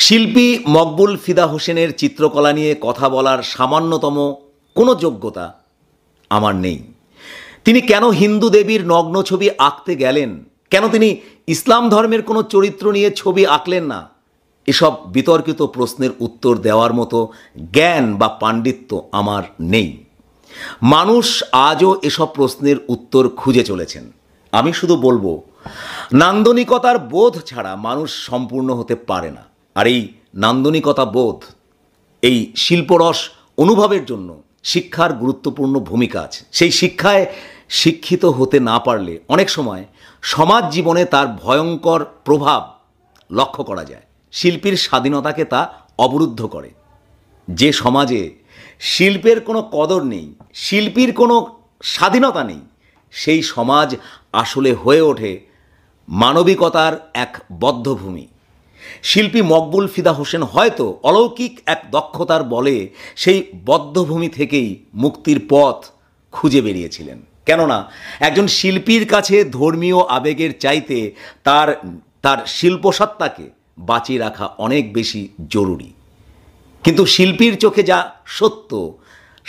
শিল্পী মকবুল ফিদা হোসেনের চিত্রকলা নিয়ে কথা বলার সামান্যতম কোনো যোগ্যতা আমার নেই। তিনি কেন হিন্দু দেবীর নগ্ন ছবি আঁকতে গেলেন, কেন তিনি ইসলাম ধর্মের কোনো চরিত্র নিয়ে ছবি আঁকলেন না, এসব বিতর্কিত প্রশ্নের উত্তর দেওয়ার মতো জ্ঞান বা পাণ্ডিত্য আমার নেই। মানুষ আজও এসব প্রশ্নের উত্তর খুঁজে চলেছেন। আমি শুধু বলবো, নান্দনিকতার বোধ ছাড়া মানুষ সম্পূর্ণ হতে পারে না। আর এই নান্দনিকতা বোধ, এই শিল্পরস অনুভবের জন্য শিক্ষার গুরুত্বপূর্ণ ভূমিকা আছে। সেই শিক্ষায় শিক্ষিত হতে না পারলে অনেক সময় সমাজ জীবনে তার ভয়ঙ্কর প্রভাব লক্ষ্য করা যায়। শিল্পীর স্বাধীনতাকে তা অবরুদ্ধ করে। যে সমাজে শিল্পের কোনো কদর নেই, শিল্পীর কোনো স্বাধীনতা নেই, সেই সমাজ আসলে হয়ে ওঠে মানবিকতার এক বদ্ধভূমি। শিল্পী মকবুল ফিদা হোসেন হয়তো অলৌকিক এক দক্ষতার বলে সেই বদ্ধভূমি থেকেই মুক্তির পথ খুঁজে বেরিয়েছিলেন। কেননা একজন শিল্পীর কাছে ধর্মীয় আবেগের চাইতে তার শিল্পসত্তাকে বাঁচিয়ে রাখা অনেক বেশি জরুরি। কিন্তু শিল্পীর চোখে যা সত্য,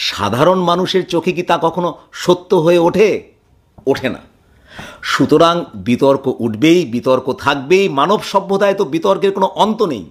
সাধারণ মানুষের চোখে কি তা কখনো সত্য হয়ে ওঠে না। সুতরাং বিতর্ক উঠবেই, বিতর্ক থাকবেই। মানব সভ্যতায় তো বিতর্কের কোনো অন্ত নেই।